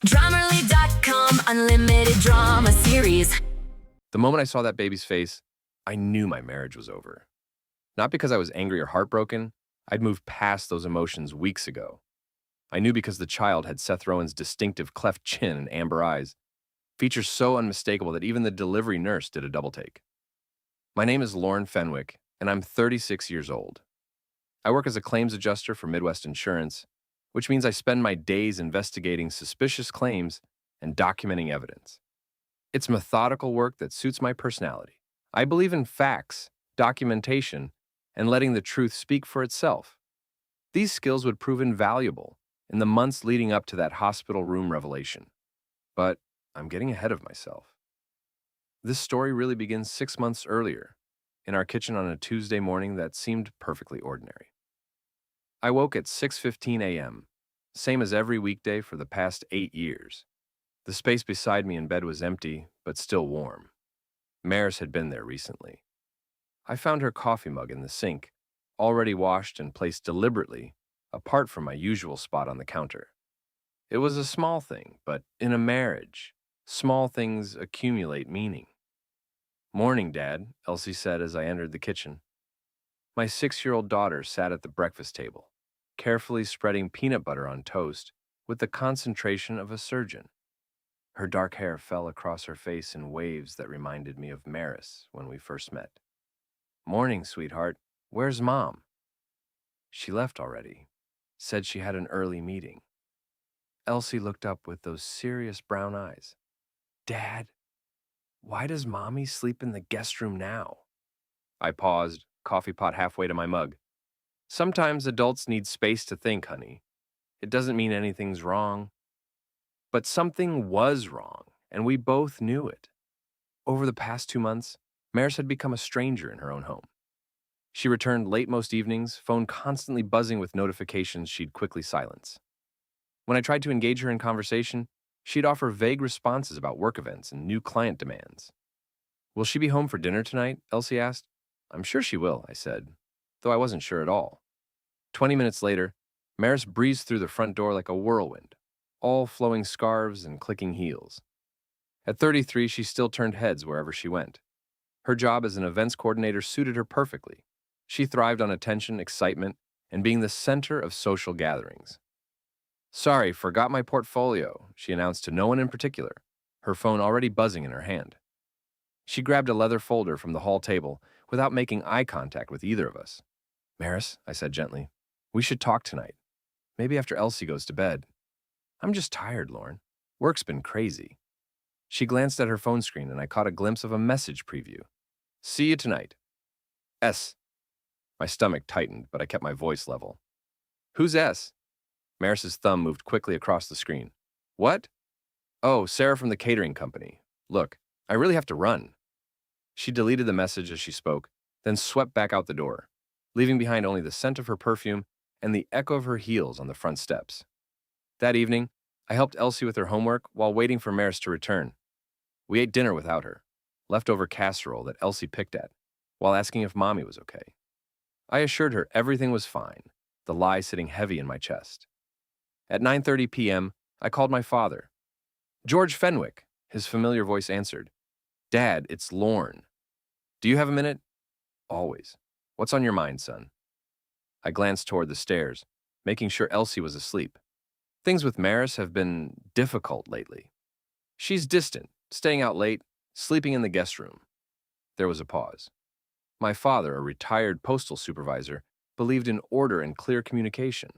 Drummerly.com Unlimited Drama Series. The moment I saw that baby's face, I knew my marriage was over. Not because I was angry or heartbroken, I'd moved past those emotions weeks ago. I knew because the child had Seth Rogen's distinctive cleft chin and amber eyes, features so unmistakable that even the delivery nurse did a double take. My name is Lauren Fenwick, and I'm 36 years old. I work as a claims adjuster for Midwest Insurance, which means I spend my days investigating suspicious claims and documenting evidence. It's methodical work that suits my personality. I believe in facts, documentation, and letting the truth speak for itself. These skills would prove invaluable in the months leading up to that hospital room revelation. But I'm getting ahead of myself. This story really begins 6 months earlier, in our kitchen on a Tuesday morning that seemed perfectly ordinary. I woke at 6:15 a.m., same as every weekday for the past 8 years. The space beside me in bed was empty, but still warm. Maris had been there recently. I found her coffee mug in the sink, already washed and placed deliberately, apart from my usual spot on the counter. It was a small thing, but in a marriage, small things accumulate meaning. "Morning, Dad," Elsie said as I entered the kitchen. My 6-year-old daughter sat at the breakfast table, carefully spreading peanut butter on toast with the concentration of a surgeon. Her dark hair fell across her face in waves that reminded me of Maris when we first met. "Morning, sweetheart. Where's Mom?" "She left already. Said she had an early meeting." Elsie looked up with those serious brown eyes. "Dad, why does Mommy sleep in the guest room now?" I paused, coffee pot halfway to my mug. "Sometimes adults need space to think, honey. It doesn't mean anything's wrong." But something was wrong, and we both knew it. Over the past 2 months, Maris had become a stranger in her own home. She returned late most evenings, phone constantly buzzing with notifications she'd quickly silence. When I tried to engage her in conversation, she'd offer vague responses about work events and new client demands. "Will she be home for dinner tonight?" Elsie asked. "I'm sure she will," I said, though I wasn't sure at all. 20 minutes later, Maris breezed through the front door like a whirlwind, all flowing scarves and clicking heels. At 33, she still turned heads wherever she went. Her job as an events coordinator suited her perfectly. She thrived on attention, excitement, and being the center of social gatherings. "Sorry, forgot my portfolio," she announced to no one in particular, her phone already buzzing in her hand. She grabbed a leather folder from the hall table without making eye contact with either of us. "Maris," I said gently, "we should talk tonight. Maybe after Elsie goes to bed." "I'm just tired, Lauren. Work's been crazy." She glanced at her phone screen and I caught a glimpse of a message preview. "See you tonight. S." My stomach tightened, but I kept my voice level. "Who's S?" Maris's thumb moved quickly across the screen. "What?" "Oh, Sarah from the catering company. Look, I really have to run." She deleted the message as she spoke, then swept back out the door, leaving behind only the scent of her perfume and the echo of her heels on the front steps. That evening, I helped Elsie with her homework while waiting for Maris to return. We ate dinner without her, leftover casserole that Elsie picked at, while asking if Mommy was okay. I assured her everything was fine, the lie sitting heavy in my chest. At 9:30 p.m., I called my father. "George Fenwick," his familiar voice answered. "Dad, it's Lorne. Do you have a minute?" "Always. What's on your mind, son?" I glanced toward the stairs, making sure Elsie was asleep. "Things with Maris have been difficult lately. She's distant, staying out late, sleeping in the guest room." There was a pause. My father, a retired postal supervisor, believed in order and clear communication.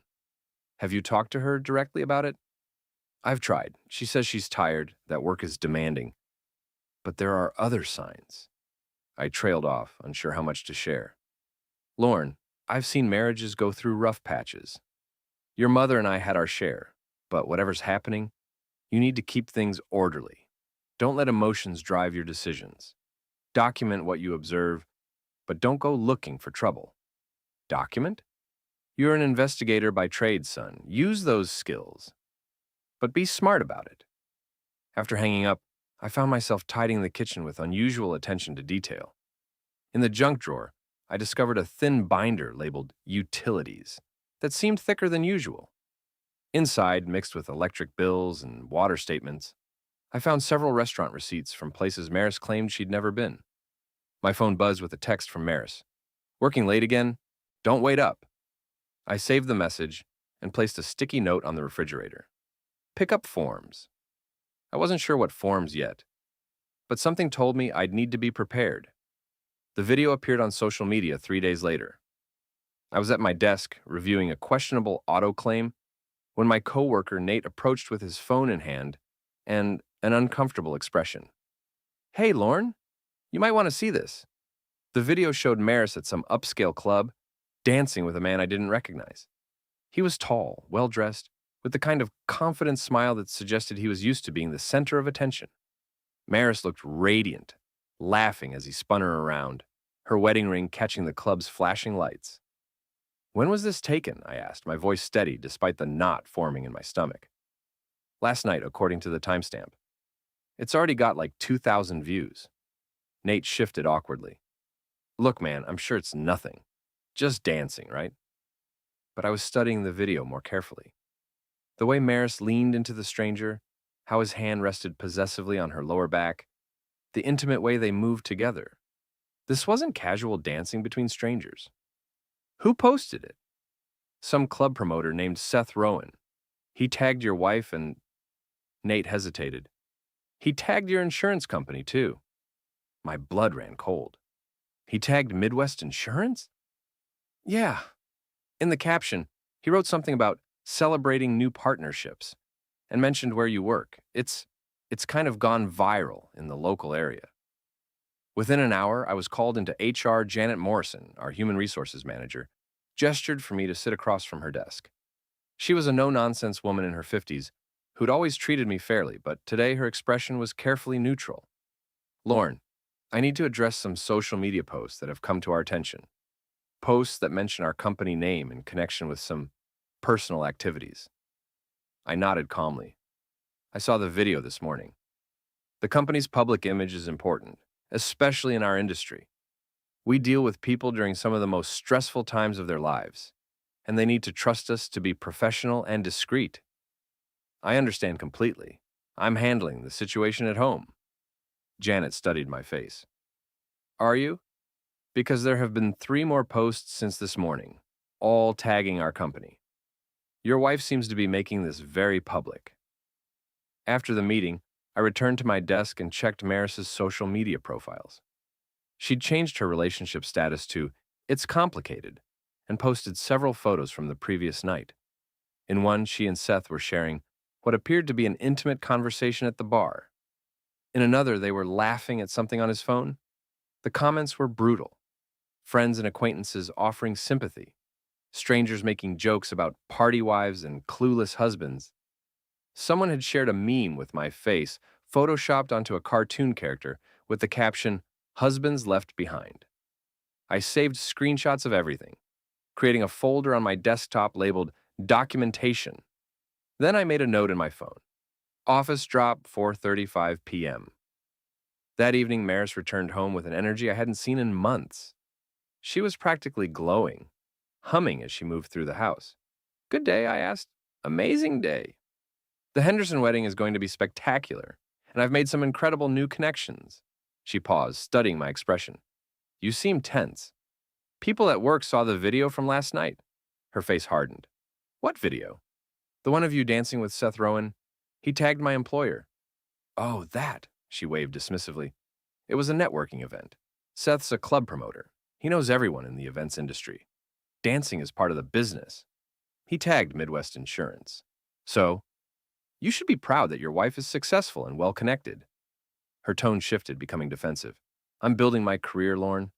"Have you talked to her directly about it?" "I've tried. She says she's tired, that work is demanding. But there are other signs." I trailed off, unsure how much to share. "Lauren, I've seen marriages go through rough patches. Your mother and I had our share, but whatever's happening, you need to keep things orderly. Don't let emotions drive your decisions. Document what you observe, but don't go looking for trouble." "Document?" "You're an investigator by trade, son. Use those skills. But be smart about it." After hanging up, I found myself tidying the kitchen with unusual attention to detail. In the junk drawer, I discovered a thin binder labeled Utilities that seemed thicker than usual. Inside, mixed with electric bills and water statements, I found several restaurant receipts from places Maris claimed she'd never been. My phone buzzed with a text from Maris. Working late again? Don't wait up. I saved the message and placed a sticky note on the refrigerator. Pick up forms. I wasn't sure what forms yet, but something told me I'd need to be prepared. The video appeared on social media 3 days later. I was at my desk reviewing a questionable auto claim when my coworker Nate approached with his phone in hand and an uncomfortable expression. Hey, Lorne, you might want to see this. The video showed Maris at some upscale club, dancing with a man I didn't recognize. He was tall, well-dressed, with the kind of confident smile that suggested he was used to being the center of attention. Maris looked radiant, laughing as he spun her around, her wedding ring catching the club's flashing lights. When was this taken? I asked, my voice steady despite the knot forming in my stomach. Last night, according to the timestamp. It's already got like 2,000 views. Nate shifted awkwardly. Look, man, I'm sure it's nothing. Just dancing, right? But I was studying the video more carefully. The way Maris leaned into the stranger, how his hand rested possessively on her lower back, the intimate way they moved together. This wasn't casual dancing between strangers. Who posted it? Some club promoter named Seth Rowan. He tagged your wife and... Nate hesitated. He tagged your insurance company, too. My blood ran cold. He tagged Midwest Insurance? Yeah. In the caption, he wrote something about celebrating new partnerships and mentioned where you work. It's kind of gone viral in the local area. Within an hour, I was called into HR. Janet Morrison, our human resources manager, gestured for me to sit across from her desk. She was a no-nonsense woman in her 50s who'd always treated me fairly, but today her expression was carefully neutral. Lorne, I need to address some social media posts that have come to our attention. Posts that mention our company name in connection with some personal activities. I nodded calmly. I saw the video this morning. The company's public image is important, especially in our industry. We deal with people during some of the most stressful times of their lives, and they need to trust us to be professional and discreet. I understand completely. I'm handling the situation at home. Janet studied my face. Are you? Because there have been 3 more posts since this morning, all tagging our company. Your wife seems to be making this very public. After the meeting, I returned to my desk and checked Maris's social media profiles. She'd changed her relationship status to "It's complicated" and posted several photos from the previous night. In one, she and Seth were sharing what appeared to be an intimate conversation at the bar. In another, they were laughing at something on his phone. The comments were brutal. Friends and acquaintances offering sympathy. Strangers making jokes about party wives and clueless husbands. Someone had shared a meme with my face, photoshopped onto a cartoon character with the caption, "Husbands Left Behind." I saved screenshots of everything, creating a folder on my desktop labeled Documentation. Then I made a note in my phone. Office drop, 4:35 p.m. That evening, Maris returned home with an energy I hadn't seen in months. She was practically glowing, humming as she moved through the house. Good day, I asked. Amazing day. The Henderson wedding is going to be spectacular, and I've made some incredible new connections. She paused, studying my expression. You seem tense. People at work saw the video from last night. Her face hardened. What video? The one of you dancing with Seth Rowan. He tagged my employer. Oh, that, she waved dismissively. It was a networking event. Seth's a club promoter. He knows everyone in the events industry. Dancing is part of the business. He tagged Midwest Insurance. So, you should be proud that your wife is successful and well-connected. Her tone shifted, becoming defensive. I'm building my career, Lorne.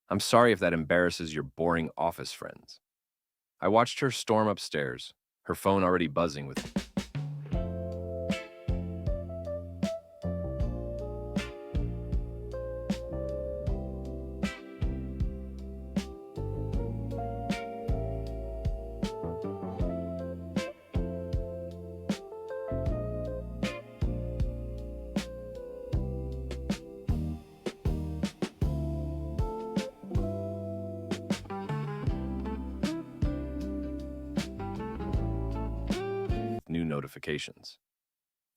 I'm sorry if that embarrasses your boring office friends. I watched her storm upstairs, her phone already buzzing with... notifications.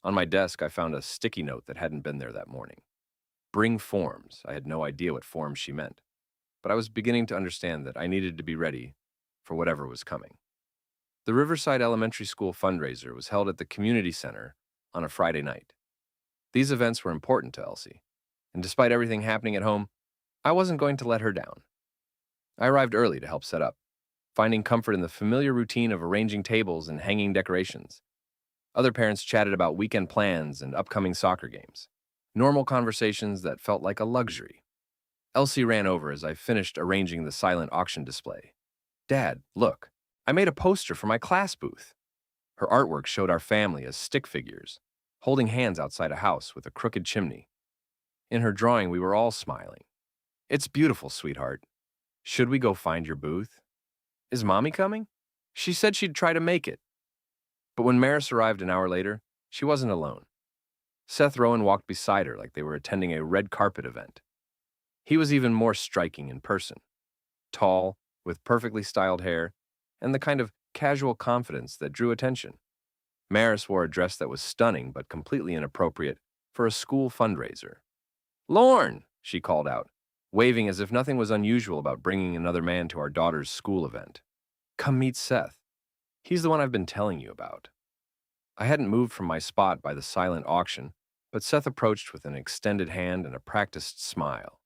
On my desk, I found a sticky note that hadn't been there that morning. Bring forms. I had no idea what forms she meant, but I was beginning to understand that I needed to be ready for whatever was coming. The Riverside Elementary School fundraiser was held at the community center on a Friday night. These events were important to Elsie, and despite everything happening at home, I wasn't going to let her down. I arrived early to help set up, finding comfort in the familiar routine of arranging tables and hanging decorations. Other parents chatted about weekend plans and upcoming soccer games, normal conversations that felt like a luxury. Elsie ran over as I finished arranging the silent auction display. Dad, look, I made a poster for my class booth. Her artwork showed our family as stick figures, holding hands outside a house with a crooked chimney. In her drawing, we were all smiling. It's beautiful, sweetheart. Should we go find your booth? Is Mommy coming? She said she'd try to make it. But when Maris arrived an hour later, she wasn't alone. Seth Rowan walked beside her like they were attending a red carpet event. He was even more striking in person. Tall, with perfectly styled hair, and the kind of casual confidence that drew attention. Maris wore a dress that was stunning but completely inappropriate for a school fundraiser. Lorne, she called out, waving as if nothing was unusual about bringing another man to our daughter's school event. Come meet Seth. He's the one I've been telling you about. I hadn't moved from my spot by the silent auction, but Seth approached with an extended hand and a practiced smile.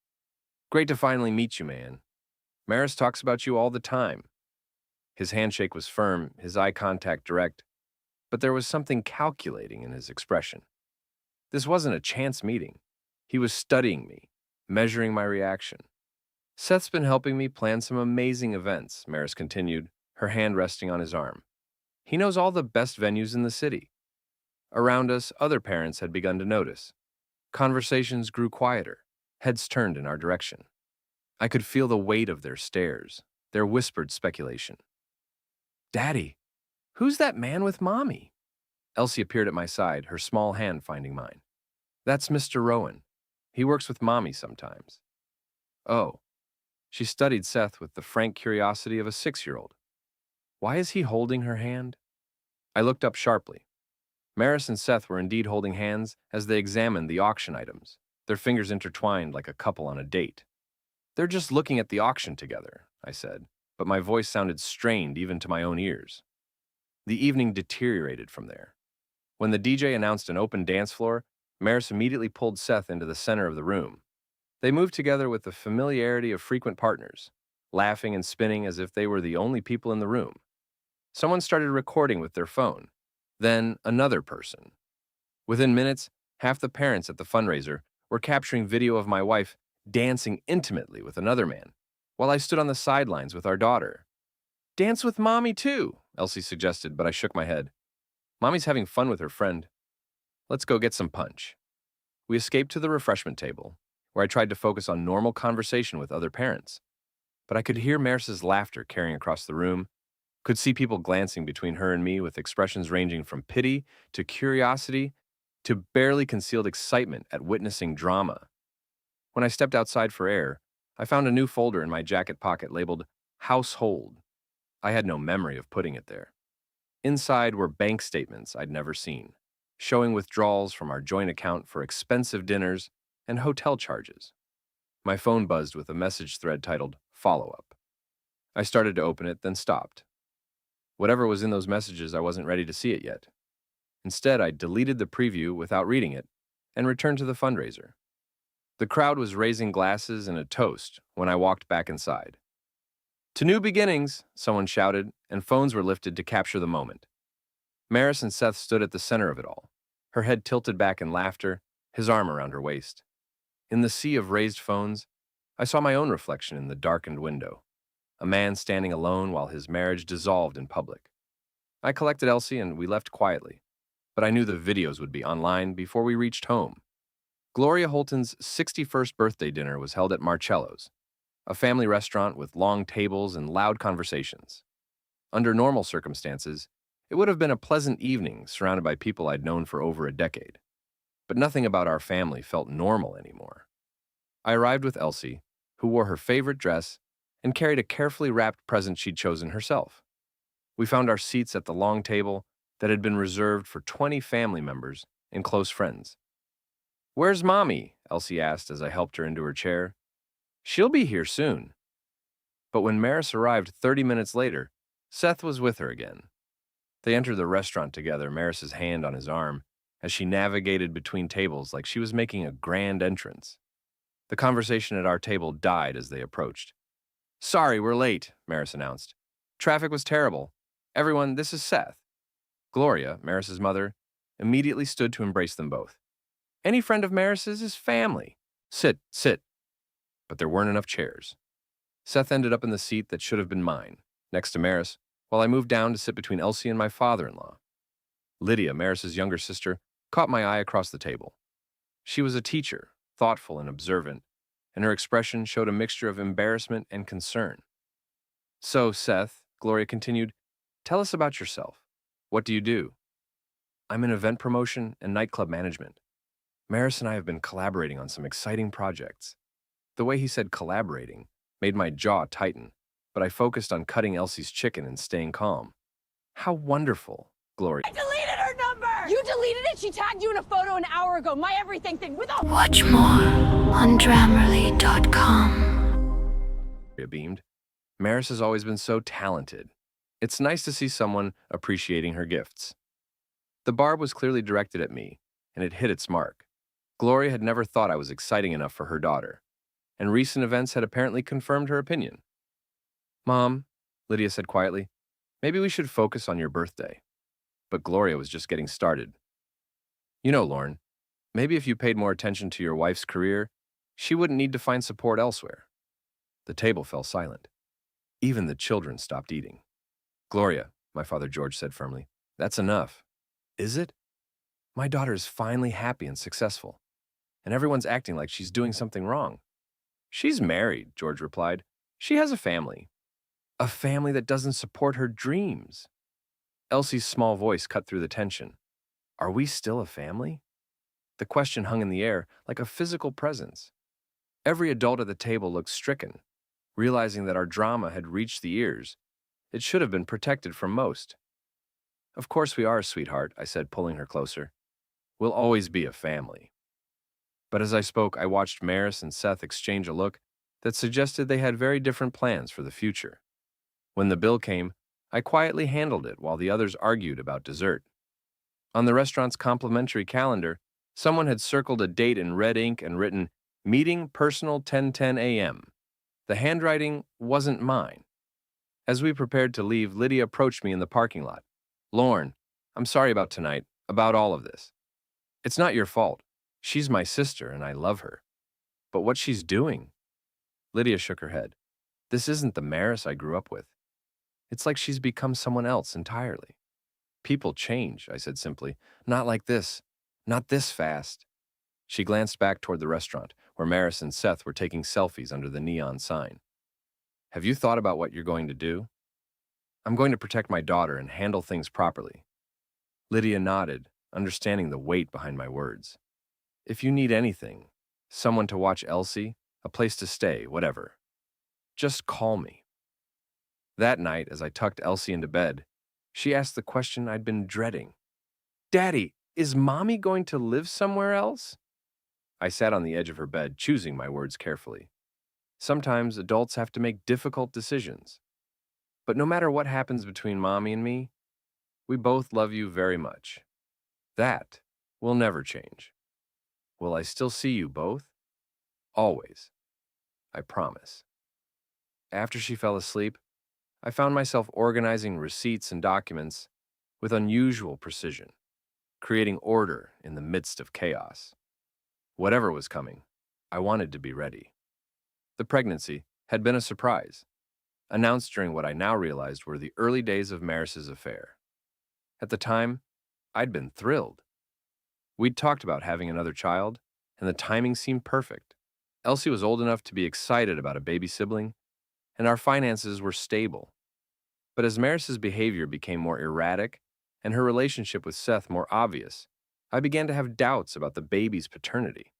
Great to finally meet you, man. Maris talks about you all the time. His handshake was firm, his eye contact direct, but there was something calculating in his expression. This wasn't a chance meeting. He was studying me, measuring my reaction. Seth's been helping me plan some amazing events, Maris continued, her hand resting on his arm. He knows all the best venues in the city. Around us, other parents had begun to notice. Conversations grew quieter, heads turned in our direction. I could feel the weight of their stares, their whispered speculation. Daddy, who's that man with Mommy? Elsie appeared at my side, her small hand finding mine. That's Mr. Rowan. He works with Mommy sometimes. Oh. She studied Seth with the frank curiosity of a 6-year-old. Why is he holding her hand? I looked up sharply. Maris and Seth were indeed holding hands as they examined the auction items, their fingers intertwined like a couple on a date. They're just looking at the auction together, I said, but my voice sounded strained even to my own ears. The evening deteriorated from there. When the DJ announced an open dance floor, Maris immediately pulled Seth into the center of the room. They moved together with the familiarity of frequent partners, laughing and spinning as if they were the only people in the room. Someone started recording with their phone, then another person. Within minutes, half the parents at the fundraiser were capturing video of my wife dancing intimately with another man, while I stood on the sidelines with our daughter. Dance with Mommy too, Elsie suggested, but I shook my head. Mommy's having fun with her friend. Let's go get some punch. We escaped to the refreshment table, where I tried to focus on normal conversation with other parents. But I could hear Maris's laughter carrying across the room, could see people glancing between her and me with expressions ranging from pity to curiosity to barely concealed excitement at witnessing drama. When I stepped outside for air, I found a new folder in my jacket pocket labeled Household. I had no memory of putting it there. Inside were bank statements I'd never seen, showing withdrawals from our joint account for expensive dinners and hotel charges. My phone buzzed with a message thread titled Follow Up. I started to open it, then stopped. Whatever was in those messages, I wasn't ready to see it yet. Instead, I deleted the preview without reading it and returned to the fundraiser. The crowd was raising glasses in a toast when I walked back inside. To new beginnings, someone shouted, and phones were lifted to capture the moment. Maris and Seth stood at the center of it all, her head tilted back in laughter, his arm around her waist. In the sea of raised phones, I saw my own reflection in the darkened window, a man standing alone while his marriage dissolved in public. I collected Elsie and we left quietly, but I knew the videos would be online before we reached home. Gloria Holton's 61st birthday dinner was held at Marcello's, a family restaurant with long tables and loud conversations. Under normal circumstances, it would have been a pleasant evening surrounded by people I'd known for over a decade. But nothing about our family felt normal anymore. I arrived with Elsie, who wore her favorite dress and carried a carefully wrapped present she'd chosen herself. We found our seats at the long table, that had been reserved for 20 family members and close friends. "Where's Mommy?" Elsie asked as I helped her into her chair. "She'll be here soon." But when Maris arrived 30 minutes later, Seth was with her again. They entered the restaurant together, Maris's hand on his arm, as she navigated between tables like she was making a grand entrance. The conversation at our table died as they approached. "Sorry, we're late," Maris announced. "Traffic was terrible. Everyone, this is Seth." Gloria, Maris's mother, immediately stood to embrace them both. "Any friend of Maris's is family. Sit, sit." But there weren't enough chairs. Seth ended up in the seat that should have been mine, next to Maris, while I moved down to sit between Elsie and my father-in-law. Lydia, Maris's younger sister, caught my eye across the table. She was a teacher, thoughtful and observant, and her expression showed a mixture of embarrassment and concern. "So, Seth," Gloria continued, "tell us about yourself. What do you do?" "I'm in event promotion and nightclub management. Maris and I have been collaborating on some exciting projects." The way he said collaborating made my jaw tighten, but I focused on cutting Elsie's chicken and staying calm. "How wonderful," Gloria I deleted her number! You deleted it? She tagged you in a photo an hour ago. My everything thing with a... Watch more on Grammarly.com. beamed. "Maris has always been so talented. It's nice to see someone appreciating her gifts." The barb was clearly directed at me, and it hit its mark. Gloria had never thought I was exciting enough for her daughter, and recent events had apparently confirmed her opinion. "Mom," Lydia said quietly, "maybe we should focus on your birthday." But Gloria was just getting started. "You know, Lauren, maybe if you paid more attention to your wife's career, she wouldn't need to find support elsewhere." The table fell silent. Even the children stopped eating. "Gloria," my father George said firmly, "that's enough." "Is it? My daughter is finally happy and successful, and everyone's acting like she's doing something wrong." "She's married," George replied. "She has a family. A family that doesn't support her dreams." Elsie's small voice cut through the tension. "Are we still a family?" The question hung in the air like a physical presence. Every adult at the table looked stricken, realizing that our drama had reached the ears. It should have been protected from most. "Of course we are, sweetheart," I said, pulling her closer. "We'll always be a family." But as I spoke, I watched Maris and Seth exchange a look that suggested they had very different plans for the future. When the bill came, I quietly handled it while the others argued about dessert. On the restaurant's complimentary calendar, someone had circled a date in red ink and written, "Meeting Personal 10:10 a.m." The handwriting wasn't mine. As we prepared to leave, Lydia approached me in the parking lot. "Lauren, I'm sorry about tonight, about all of this. It's not your fault. She's my sister and I love her. But what she's doing..." Lydia shook her head. "This isn't the Maris I grew up with. It's like she's become someone else entirely." "People change," I said simply. "Not like this. Not this fast." She glanced back toward the restaurant, where Maris and Seth were taking selfies under the neon sign. "Have you thought about what you're going to do?" "I'm going to protect my daughter and handle things properly." Lydia nodded, understanding the weight behind my words. "If you need anything, someone to watch Elsie, a place to stay, whatever, just call me." That night, as I tucked Elsie into bed, she asked the question I'd been dreading. "Daddy, is Mommy going to live somewhere else?" I sat on the edge of her bed, choosing my words carefully. Sometimes adults have to make difficult decisions. But no matter what happens between Mommy and me, we both love you very much. That will never change. Will I still see you both? Always. I promise. After she fell asleep, I found myself organizing receipts and documents with unusual precision, creating order in the midst of chaos. Whatever was coming, I wanted to be ready. The pregnancy had been a surprise, announced during what I now realized were the early days of Maris's affair. At the time, I'd been thrilled. We'd talked about having another child, and the timing seemed perfect. Elsie was old enough to be excited about a baby sibling, and our finances were stable. But as Maris's behavior became more erratic and her relationship with Seth more obvious, I began to have doubts about the baby's paternity.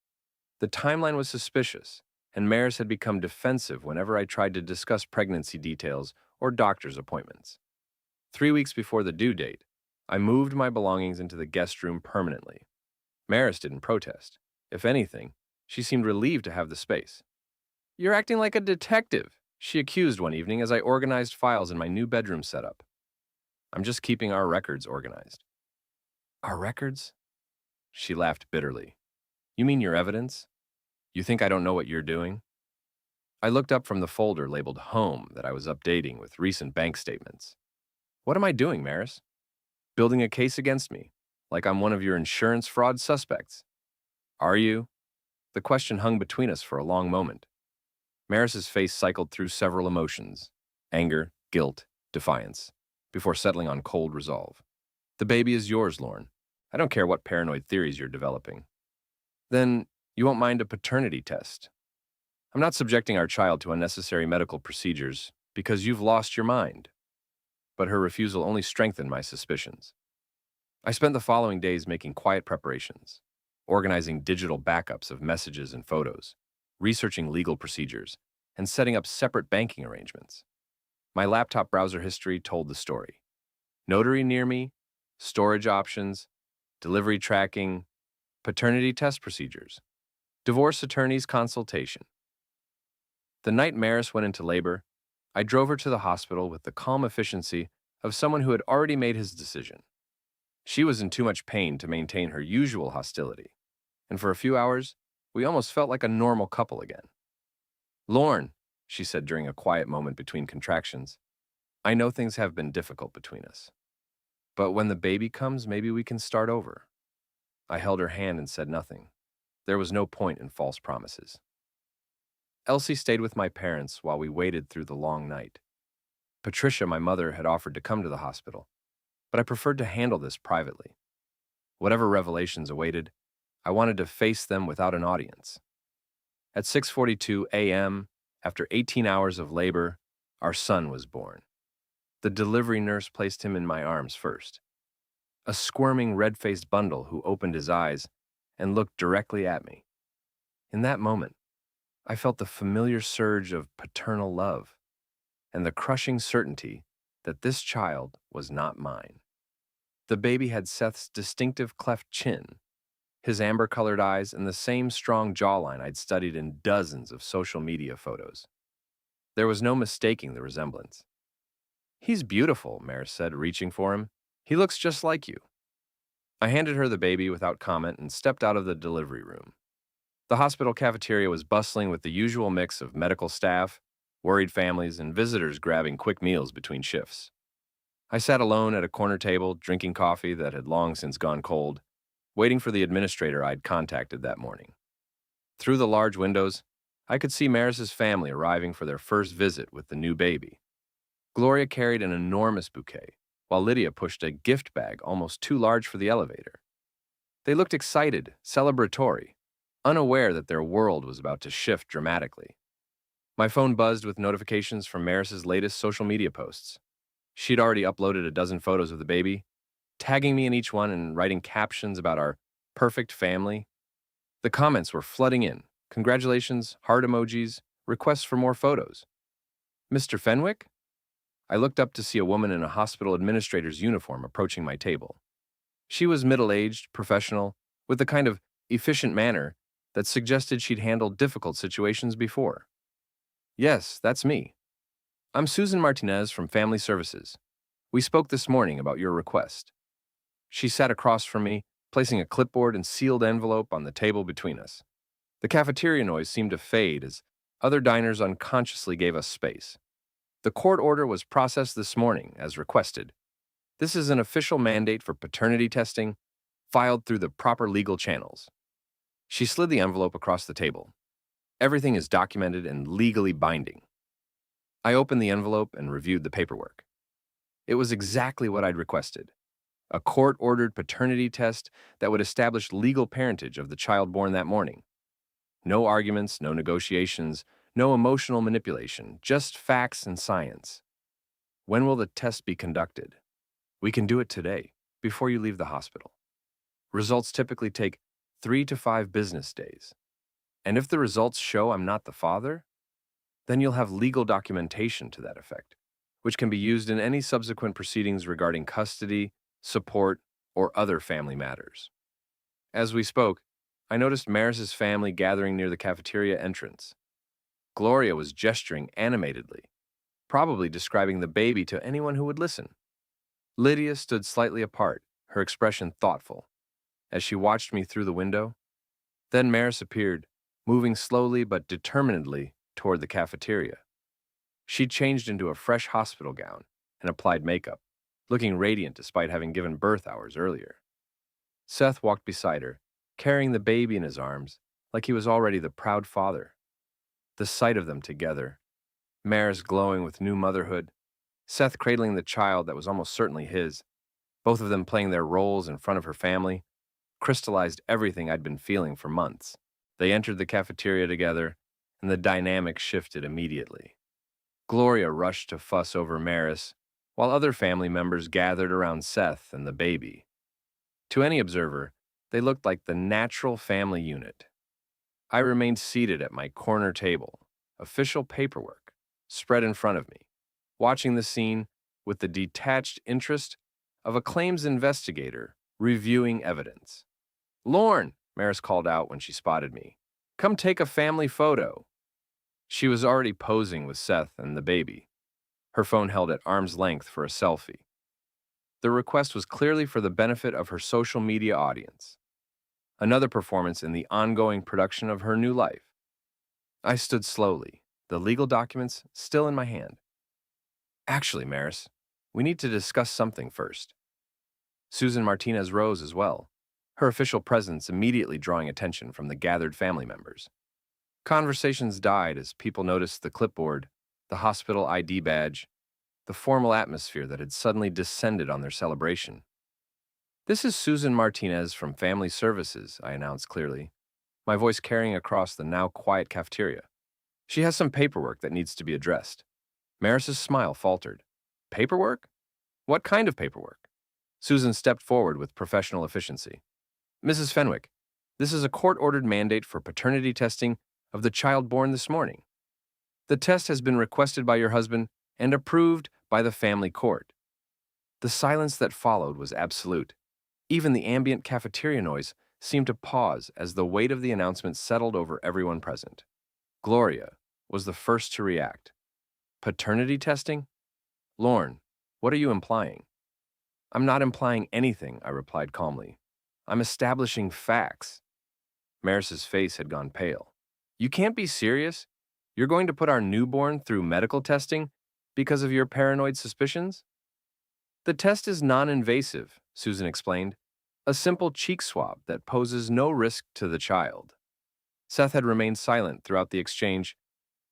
The timeline was suspicious, and Maris had become defensive whenever I tried to discuss pregnancy details or doctor's appointments. 3 weeks before the due date, I moved my belongings into the guest room permanently. Maris didn't protest. If anything, she seemed relieved to have the space. "You're acting like a detective," she accused one evening as I organized files in my new bedroom setup. "I'm just keeping our records organized." "Our records?" She laughed bitterly. "You mean your evidence? You think I don't know what you're doing?" I looked up from the folder labeled Home that I was updating with recent bank statements. "What am I doing, Maris? Building a case against me, like I'm one of your insurance fraud suspects." "Are you?" The question hung between us for a long moment. Maris's face cycled through several emotions: anger, guilt, defiance, before settling on cold resolve. "The baby is yours, Lorne. I don't care what paranoid theories you're developing." "Then you won't mind a paternity test?" "I'm not subjecting our child to unnecessary medical procedures because you've lost your mind." But her refusal only strengthened my suspicions. I spent the following days making quiet preparations, organizing digital backups of messages and photos, researching legal procedures, and setting up separate banking arrangements. My laptop browser history told the story. Notary near me, storage options, delivery tracking, paternity test procedures, divorce attorney's consultation. The night Maris went into labor, I drove her to the hospital with the calm efficiency of someone who had already made his decision. She was in too much pain to maintain her usual hostility, and for a few hours, we almost felt like a normal couple again. "Lorne," she said during a quiet moment between contractions, "I know things have been difficult between us, but when the baby comes, maybe we can start over." I held her hand and said nothing. There was no point in false promises. Elsie stayed with my parents while we waited through the long night. Patricia, my mother, had offered to come to the hospital, but I preferred to handle this privately. Whatever revelations awaited, I wanted to face them without an audience. At 6:42 a.m., after 18 hours of labor, our son was born. The delivery nurse placed him in my arms first. A squirming, red-faced bundle who opened his eyes and looked directly at me. In that moment, I felt the familiar surge of paternal love and the crushing certainty that this child was not mine. The baby had Seth's distinctive cleft chin, his amber-colored eyes, and the same strong jawline I'd studied in dozens of social media photos. There was no mistaking the resemblance. "He's beautiful," Maris said, reaching for him. "He looks just like you." I handed her the baby without comment and stepped out of the delivery room. The hospital cafeteria was bustling with the usual mix of medical staff, worried families, and visitors grabbing quick meals between shifts. I sat alone at a corner table, drinking coffee that had long since gone cold, waiting for the administrator I'd contacted that morning. Through the large windows, I could see Maris's family arriving for their first visit with the new baby. Gloria carried an enormous bouquet, while Lydia pushed a gift bag almost too large for the elevator. They looked excited, celebratory, unaware that their world was about to shift dramatically. My phone buzzed with notifications from Maris's latest social media posts. She'd already uploaded a dozen photos of the baby, tagging me in each one and writing captions about our perfect family. The comments were flooding in: congratulations, heart emojis, requests for more photos. "Mr. Fenwick?" I looked up to see a woman in a hospital administrator's uniform approaching my table. She was middle-aged, professional, with the kind of efficient manner that suggested she'd handled difficult situations before. "Yes, that's me. I'm Susan Martinez from Family Services. We spoke this morning about your request." She sat across from me, placing a clipboard and sealed envelope on the table between us. The cafeteria noise seemed to fade as other diners unconsciously gave us space. "The court order was processed this morning, as requested. This is an official mandate for paternity testing, filed through the proper legal channels." She slid the envelope across the table. "Everything is documented and legally binding." I opened the envelope and reviewed the paperwork. It was exactly what I'd requested: a court-ordered paternity test that would establish legal parentage of the child born that morning. No arguments, no negotiations, no emotional manipulation, just facts and science. "When will the test be conducted?" "We can do it today, before you leave the hospital. Results typically take 3 to 5 business days. And if the results show I'm not the father, then you'll have legal documentation to that effect, which can be used in any subsequent proceedings regarding custody, support, or other family matters. As we spoke, I noticed Maris's family gathering near the cafeteria entrance. Gloria was gesturing animatedly, probably describing the baby to anyone who would listen. Lydia stood slightly apart, her expression thoughtful, as she watched me through the window. Then Maris appeared, moving slowly but determinedly toward the cafeteria. She changed into a fresh hospital gown and applied makeup, looking radiant despite having given birth hours earlier. Seth walked beside her, carrying the baby in his arms like he was already the proud father. The sight of them together, Maris glowing with new motherhood, Seth cradling the child that was almost certainly his, both of them playing their roles in front of her family, crystallized everything I'd been feeling for months. They entered the cafeteria together, and the dynamic shifted immediately. Gloria rushed to fuss over Maris, while other family members gathered around Seth and the baby. To any observer, they looked like the natural family unit. I remained seated at my corner table, official paperwork spread in front of me, watching the scene with the detached interest of a claims investigator reviewing evidence. "Lorne," Maris called out when she spotted me. "Come take a family photo." She was already posing with Seth and the baby, her phone held at arm's length for a selfie. The request was clearly for the benefit of her social media audience. Another performance in the ongoing production of her new life. I stood slowly, the legal documents still in my hand. "Actually, Maris, we need to discuss something first." Susan Martinez rose as well, her official presence immediately drawing attention from the gathered family members. Conversations died as people noticed the clipboard, the hospital ID badge, the formal atmosphere that had suddenly descended on their celebration. "This is Susan Martinez from Family Services," I announced clearly, my voice carrying across the now quiet cafeteria. "She has some paperwork that needs to be addressed." Maris's smile faltered. "Paperwork? What kind of paperwork?" Susan stepped forward with professional efficiency. "Mrs. Fenwick, this is a court-ordered mandate for paternity testing of the child born this morning. The test has been requested by your husband and approved by the family court." The silence that followed was absolute. Even the ambient cafeteria noise seemed to pause as the weight of the announcement settled over everyone present. Gloria was the first to react. "Paternity testing? Lorne, what are you implying?" "I'm not implying anything," I replied calmly. "I'm establishing facts." Maris's face had gone pale. "You can't be serious? You're going to put our newborn through medical testing because of your paranoid suspicions?" "The test is non-invasive," Susan explained. "A simple cheek swab that poses no risk to the child." Seth had remained silent throughout the exchange,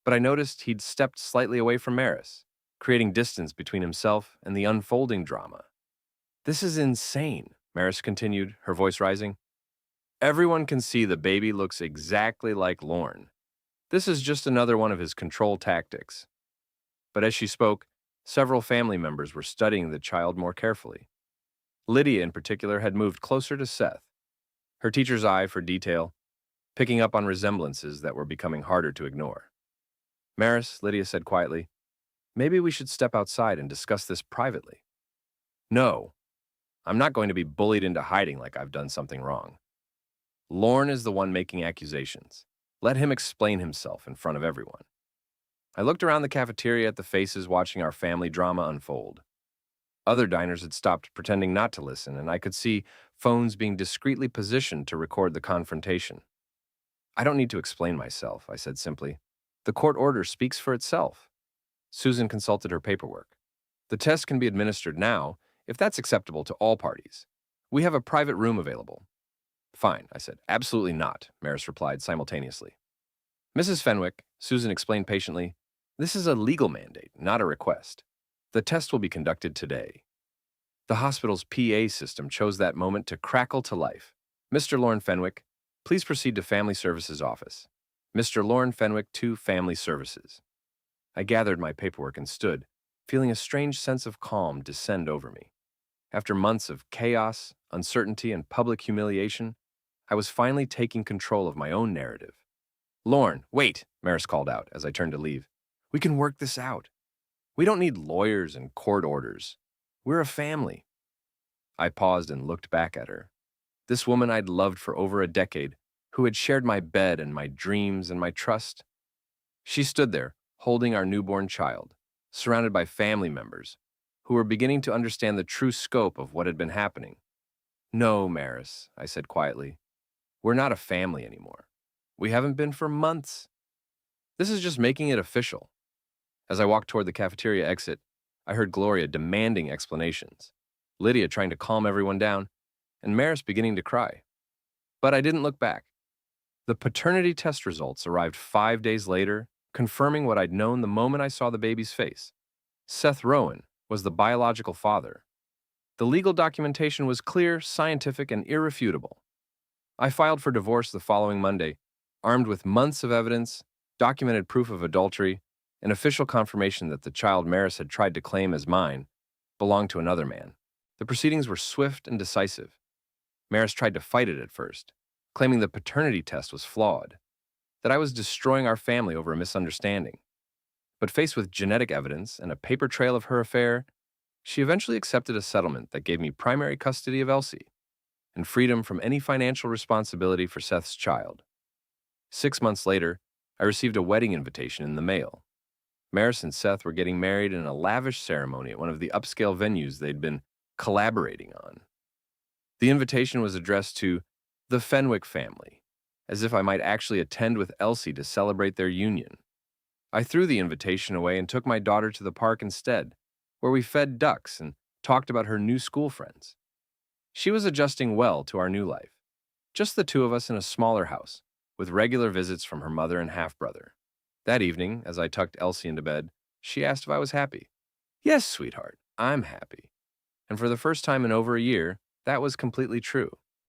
but I noticed he'd stepped slightly away from Maris, creating distance between himself and the unfolding drama. "This is insane," Maris continued, her voice rising. "Everyone can see the baby looks exactly like Lorne. This is just another one of his control tactics." But as she spoke, several family members were studying the child more carefully. Lydia, in particular, had moved closer to Seth, her teacher's eye for detail, picking up on resemblances that were becoming harder to ignore. "Maris," Lydia said quietly, "maybe we should step outside and discuss this privately." "No, I'm not going to be bullied into hiding like I've done something wrong. Lorne is the one making accusations. Let him explain himself in front of everyone." I looked around the cafeteria at the faces watching our family drama unfold. Other diners had stopped pretending not to listen, and I could see phones being discreetly positioned to record the confrontation. "I don't need to explain myself," I said simply. "The court order speaks for itself." Susan consulted her paperwork. "The test can be administered now, if that's acceptable to all parties. We have a private room available." "Fine," I said. "Absolutely not," Maris replied simultaneously. "Mrs. Fenwick," Susan explained patiently, "this is a legal mandate, not a request. The test will be conducted today." The hospital's PA system chose that moment to crackle to life. "Mr. Lorne Fenwick, please proceed to Family Services office. Mr. Lorne Fenwick to Family Services." I gathered my paperwork and stood, feeling a strange sense of calm descend over me. After months of chaos, uncertainty, and public humiliation, I was finally taking control of my own narrative. "Lorne, wait," Maris called out as I turned to leave. "We can work this out. We don't need lawyers and court orders. We're a family." I paused and looked back at her. This woman I'd loved for over a decade, who had shared my bed and my dreams and my trust. She stood there, holding our newborn child, surrounded by family members, who were beginning to understand the true scope of what had been happening. No, Maris, I said quietly. We're not a family anymore. We haven't been for months. This is just making it official. As I walked toward the cafeteria exit, I heard Gloria demanding explanations, Lydia trying to calm everyone down, and Maris beginning to cry. But I didn't look back. The paternity test results arrived 5 days later, confirming what I'd known the moment I saw the baby's face. Seth Rowan was the biological father. The legal documentation was clear, scientific, and irrefutable. I filed for divorce the following Monday, armed with months of evidence, documented proof of adultery, and official confirmation that the child Maris had tried to claim as mine belonged to another man. The proceedings were swift and decisive. Maris tried to fight it at first, claiming the paternity test was flawed, that I was destroying our family over a misunderstanding. But faced with genetic evidence and a paper trail of her affair, she eventually accepted a settlement that gave me primary custody of Elsie and freedom from any financial responsibility for Seth's child. 6 months later, I received a wedding invitation in the mail. Maris and Seth were getting married in a lavish ceremony at one of the upscale venues they'd been collaborating on. The invitation was addressed to the Fenwick family, as if I might actually attend with Elsie to celebrate their union. I threw the invitation away and took my daughter to the park instead, where we fed ducks and talked about her new school friends. She was adjusting well to our new life, just the two of us in a smaller house, with regular visits from her mother and half-brother. That evening, as I tucked Elsie into bed, she asked if I was happy. Yes, sweetheart, I'm happy. And for the first time in over a year, that was completely true.